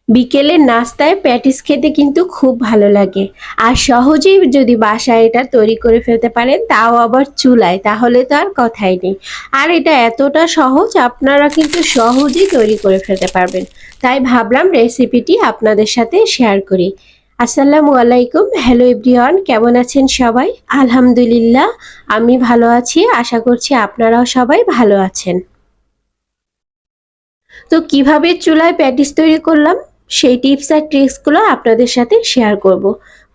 বিকেলের নাস্তায় প্যাটিস খেতে কিন্তু খুব ভালো লাগে। আর সহজেই যদি বাসায় এটা তৈরি করে ফেলতে পারেন, তাও আবার চুলায়, তাহলে তো আর কথাই নেই। আর এটা এতটা সহজ, আপনারা কিন্তু সহজেই তৈরি করে ফেলতে পারবেন। তাই ভাবলাম রেসিপিটি আপনাদের সাথে শেয়ার করি। আসসালামু আলাইকুম, হ্যালো এভরিওয়ান, কেমন আছেন সবাই? আলহামদুলিল্লাহ, আমি ভালো আছি। আশা করছি আপনারাও সবাই ভালো আছেন। তো কিভাবে চুলায় প্যাটিস তৈরি করলাম সেই টিপস আর ট্রিক্সগুলো আপনাদের সাথে শেয়ার করব।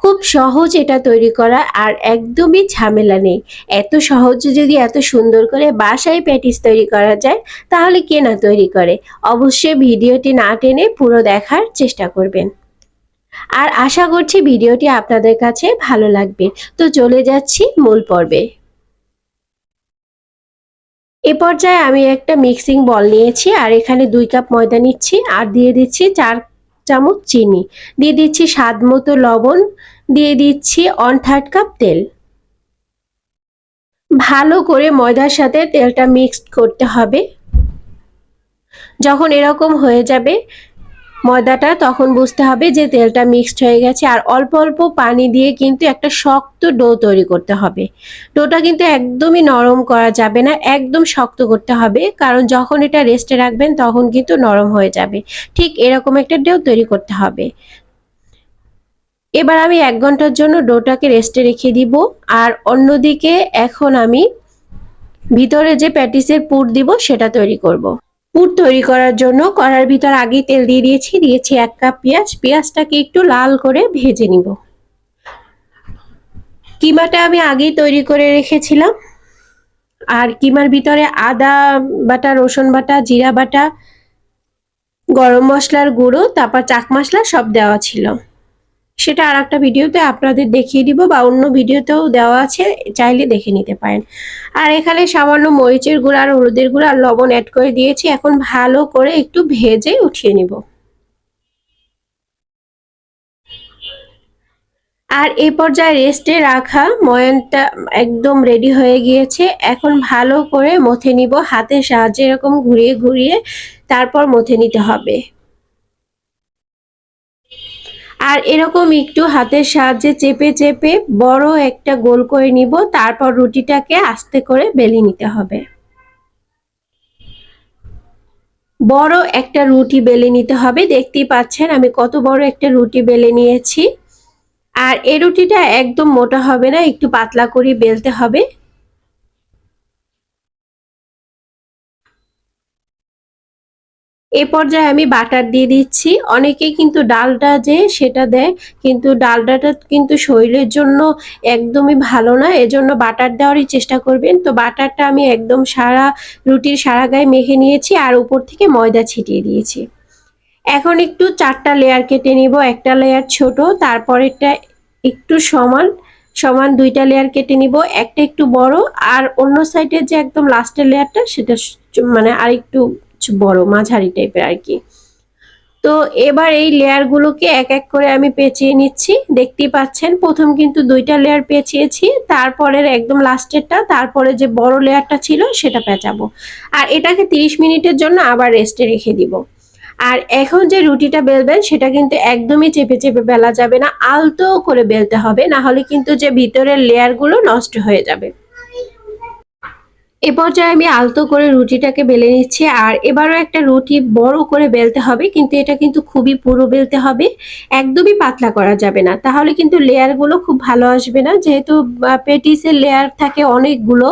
খুব সহজ এটা তৈরি করা, আর একদমই ঝামেলা নেই। এত সহজে যদি এত সুন্দর করে বাসায় প্যাটিস তৈরি করা যায়, তাহলে কে না তৈরি করে। অবশ্যই ভিডিওটি না টেনে পুরো দেখার চেষ্টা করবেন। আর আশা করছি ভিডিওটি আপনাদের কাছে ভালো লাগবে। তো চলে যাচ্ছি মূল পর্বে। এ পর্যায়ে আমি একটা মিক্সিং বল নিয়েছি, আর এখানে 2 কাপ ময়দা নিচ্ছি, আর দিয়ে দিচ্ছি 4 চামচ চিনি, দিয়ে দিচ্ছি স্বাদ মতো লবণ, দিয়ে দিচ্ছি 1/3 কাপ তেল। ভালো করে ময়দার সাথে তেলটা মিক্সড করতে হবে। যখন এরকম হয়ে যাবে ময়দাটা, তখন বুঝতে হবে যে তেলটা মিক্সড হয়ে গেছে। আর অল্প অল্প পানি দিয়ে কিন্তু একটা শক্ত ডো তৈরি করতে হবে। ডোটা কিন্তু একদমই নরম করা যাবে না, একদম শক্ত করতে হবে, কারণ যখন এটা রেস্টে রাখবেন তখন কিন্তু নরম হয়ে যাবে। ঠিক এরকম একটা ডো তৈরি করতে হবে। এবার আমি 1 ঘন্টার জন্য ডোটাকে রেস্টে রেখে দিব। আর অন্যদিকে এখন আমি ভিতরে যে প্যাটিসের পুর দিব সেটা তৈরি করব। পুর তৈরি করার জন্য কড়ার ভিতর আগেই তেল দিয়ে দিয়েছি 1 কাপ পেঁয়াজ। পেঁয়াজটাকে একটু লাল করে ভেজে নিব। কিমাটা আমি আগেই তৈরি করে রেখেছিলাম। আর কিমার ভিতরে আদা বাটা, রসুন বাটা, জিরা বাটা, গরম মশলার গুঁড়ো, তারপর চাক মশলা সব দেওয়া ছিল। সেটা আর একটা ভিডিওতে আপনাদের দেখিয়ে দিব, বা অন্য ভিডিওতেও দেওয়া আছে, চাইলে দেখে নিতে পারেন। আর এখানে সামান্য মরিচের গুঁড়া আর হলুদের গুঁড়া আর লবণ অ্যাড করে দিয়েছি। এখন ভালো করে একটু ভেজে উঠিয়ে নিব। আর এই পর্যায়ে রেস্টে রাখা ময়ানটা একদম রেডি হয়ে গিয়েছে। এখন ভালো করে মথে নিব, হাতের সাহায্যে এরকম ঘুরিয়ে ঘুরিয়ে তারপর মথে নিতে হবে। আর এরকম একটু হাতের সাহায্যে চেপে চেপে বড় একটা গোল করে নিব, তারপর রুটিটাকে আস্তে করে বেলে নিতে হবে। বড় একটা রুটি বেলে নিতে হবে। দেখতেই পাচ্ছেন আমি কত বড় একটা রুটি বেলে নিয়েছি। আর এই রুটিটা একদম মোটা হবে না, একটু পাতলা করে বেলতে হবে। এ পর্যায়ে আমি বাটার দিয়ে দিচ্ছি। অনেকেই কিন্তু ডালডা যে সেটা দেয়, কিন্তু ডালডাটা কিন্তু শরীরের জন্য একদমই ভালো না, এজন্য বাটার দেওয়ারই চেষ্টা করবেন। তো বাটারটা আমি একদম সারা রুটির সারা গায়ে মেখে নিয়েছি, আর উপর থেকে ময়দা ছিটিয়ে দিয়েছি। এখন একটু 4টা লেয়ার কেটে নিব। একটা লেয়ার ছোট, তারপরেরটা একটু সমান সমান 2টা লেয়ার কেটে নিব। একটা একটু বড়, আর অন্য সাইডের যে একদম লাস্টের লেয়ারটা সেটা মানে আর একটু বড়, মাঝারি টাইপের আর কি। তো এবার এই লেয়ারগুলোকে এক এক করে আমি পেঁচিয়ে নিচ্ছি। দেখতেই পাচ্ছেন প্রথম কিন্তু 2টা লেয়ার পেঁচিয়েছি, তারপরের একদম লাস্টেরটা, তারপরে যে বড় লেয়ারটা ছিল সেটা পেঁচাবো। আর এটাকে 30 মিনিটের জন্য আবার রেস্টে রেখে দিব। আর এখন যে রুটিটা বেলবেন সেটা কিন্তু একদমই চেপে চেপে বেলা যাবে না, আলতো করে বেলতে হবে, না হলে কিন্তু যে ভিতরের লেয়ারগুলো নষ্ট হয়ে যাবে। এ পর্যায়ে আমি আলতো করে রুটিটাকে বেলে নিচ্ছি। আর এবারও একটা রুটি বড় করে বেলতে হবে, কিন্তু এটা কিন্তু খুবই পুরো বেলতে হবে, একদমই পাতলা করা যাবে না, তাহলে কিন্তু লেয়ারগুলো খুব ভালো আসবে না। যেহেতু পেটিসের লেয়ার থাকে অনেকগুলো,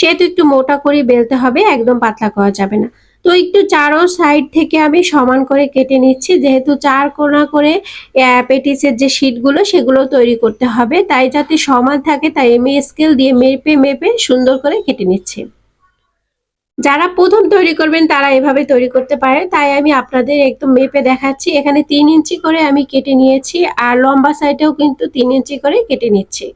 সেহেতু একটু মোটা করে বেলতে হবে, একদম পাতলা করা যাবে না। তো একটু চারো সাইড থেকে আমি সমান করে কেটে নিচ্ছি, যেহেতু 4 কোণা করে পেটিসের যে শীটগুলো সেগুলো তৈরি করতে হবে, তাই যাতে সমান থাকে তাই আমি স্কেল দিয়ে মেপে মেপে সুন্দর করে কেটে নিচ্ছি। যারা প্রথম তৈরি করবেন তারা এভাবে তৈরি করতে পারে, তাই আমি আপনাদের একদম মেপে দেখাচ্ছি। এখানে 3 ইঞ্চি করে আমি কেটে নিয়েছি, আর লম্বা সাইডেও কিন্তু 3 ইঞ্চি করে কেটে নিচ্ছি,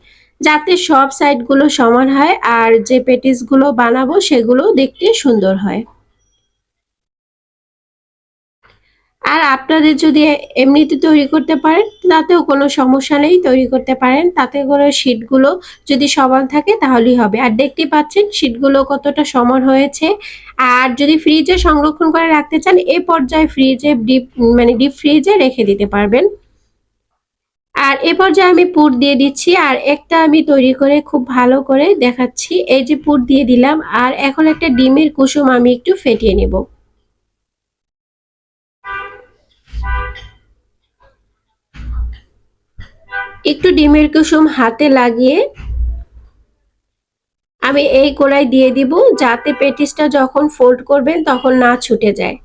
যাতে সব সাইডগুলো সমান হয় আর যে পেটিসগুলো বানাবো সেগুলো দেখতে সুন্দর হয়। আর আপনাদের যদি এমনিতে তৈরি করতে পারেন তাতেও কোনো সমস্যা নেই, তৈরি করতে পারেন। তাতে করে শীটগুলো যদি সমান থাকে তাহলেই হবে। আর দেখতে পাচ্ছেন শীটগুলো কতটা সমান হয়েছে। আর যদি ফ্রিজে সংরক্ষণ করে রাখতে চান এই পর্যায়ে ফ্রিজে ডিপ ফ্রিজে রেখে দিতে পারবেন। আর এ পর্যায়ে আমি পুর দিয়ে দিচ্ছি আর একটা আমি তৈরি করে খুব ভালো করে দেখাচ্ছি। এই যে পুর দিয়ে দিলাম আর এখন একটা ডিমের কুসুম আমি একটু ফেটিয়ে নেব। একটু ডিমের কুসুম হাতে লাগিয়ে আমি এই গোলায় দিয়ে দিব যাতে পেটিসটা যখন ফোল্ড করবেন তখন না ছুটে যায়।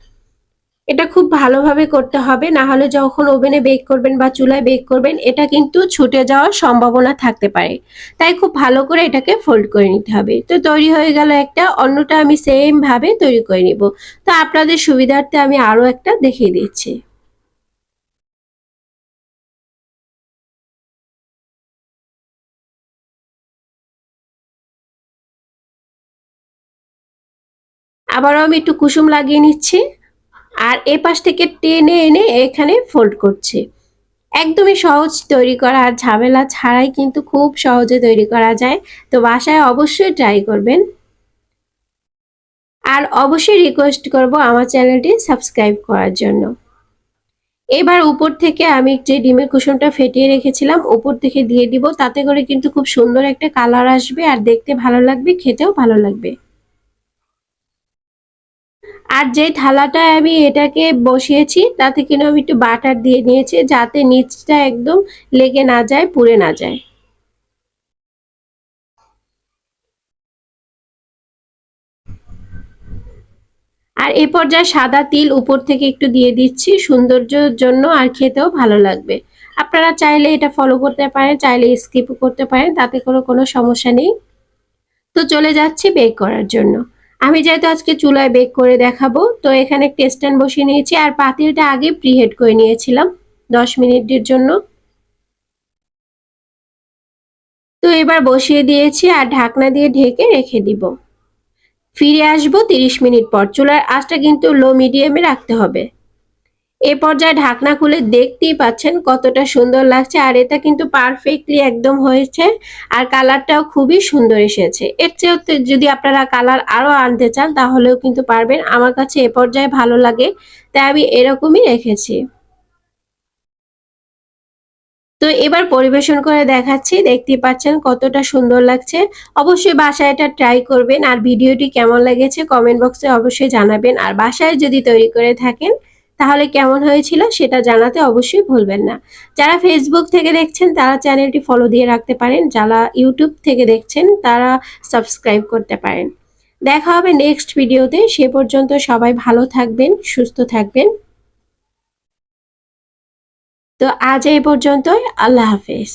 এটা খুব ভালোভাবে করতে হবে, না হলে যখন ওভেনে বেক করবেন বা চুলায় বেক করবেন এটা কিন্তু ছুটে যাওয়ার সম্ভাবনা থাকতে পারে। তাই খুব ভালো করে এটাকে ফোল্ড করে নিতে হবে। তো তৈরি হয়ে গেল একটা, অন্যটা আমি সেম ভাবে তৈরি করে নিব। তো আপনাদের সুবিধার্থে আমি আরো একটা দেখিয়ে দিচ্ছি। আবারও আমি একটু কুসুম লাগিয়ে নিচ্ছি আর এ পাশ থেকে টেনে এনে এখানে ফোল্ড করছি। একদমই সহজ তৈরি করা আর ঝামেলা ছাড়াই কিন্তু খুব সহজে তৈরি করা যায়। তো বাসায় অবশ্যই ট্রাই করবেন। আর অবশ্যই রিকোয়েস্ট করব আমার চ্যানেলটি সাবস্ক্রাইব করার জন্য। এবার উপর থেকে আমি যে ডিমের কুসুমটা ফেটিয়ে রেখেছিলাম উপর থেকে দিয়ে দিব, তাতে করে কিন্তু খুব সুন্দর একটা কালার আসবে আর দেখতে ভালো লাগবে, খেতেও ভালো লাগবে। আর যে থালাটায় আমি এটাকে বসিয়েছি তাতে কিন্তু আমি একটু বাটার দিয়ে নিয়েছি যাতে নিচটা একদম লেগে না যায়, পুড়ে না যায়। আর এই পর্যায়ে সাদা তিল উপর থেকে একটু দিয়ে দিচ্ছি সৌন্দর্যের জন্য আর খেতেও ভালো লাগবে। আপনারা চাইলে এটা ফলো করতে পারেন, চাইলে স্কিপ করতে পারেন, তাতে কোনো সমস্যা নেই। তো চলে যাচ্ছি বেক করার জন্য। আমি যেহেতু আজকে চুলায় বেক করে দেখাবো তো এখানে একটা স্ট্যান্ড বসিয়ে নিয়েছি আর পাতিলটা আগে প্রিহিট করে নিয়েছিলাম 10 মিনিটের জন্য। তো এবার বসিয়ে দিয়েছি আর ঢাকনা দিয়ে ঢেকে রেখে দিব। ফিরে আসবো 30 মিনিট পর। চুলার আঁচটা কিন্তু লো মিডিয়ামে রাখতে হবে। এ পর্যায়ে ঢাকনা খুলে দেখতেই পাচ্ছেন কতটা সুন্দর লাগছে আর এটা কিন্তু পারফেক্টলি একদম হয়েছে আর কালারটাও খুবই সুন্দর এসেছে। এর চেয়েও যদি আপনারা কালার আরো আনতে চান তাহলেও কিন্তু পারবেন। আমার কাছে এ পর্যায়ে ভালো লাগে তাই আমি এরকমই রেখেছি। তো এবার পরিবেশন করে দেখাচ্ছি, দেখতেই পাচ্ছেন কতটা সুন্দর লাগছে। অবশ্যই বাসায় এটা ট্রাই করবেন আর ভিডিওটি কেমন লেগেছে কমেন্ট বক্সে অবশ্যই জানাবেন আর বাসায় যদি তৈরি করে থাকেন তাহলে কেমন হয়েছিল সেটা জানাতে অবশ্যই ভুলবেন না। যারা ফেসবুক থেকে দেখছেন তারা চ্যানেলটি ফলো দিয়ে রাখতে পারেন, যারা ইউটিউব থেকে দেখছেন তারা সাবস্ক্রাইব করতে পারেন। দেখা হবে নেক্সট ভিডিওতে, সে পর্যন্ত সবাই ভালো থাকবেন, সুস্থ থাকবেন। তো আজ এই পর্যন্তই, আল্লাহ হাফেজ।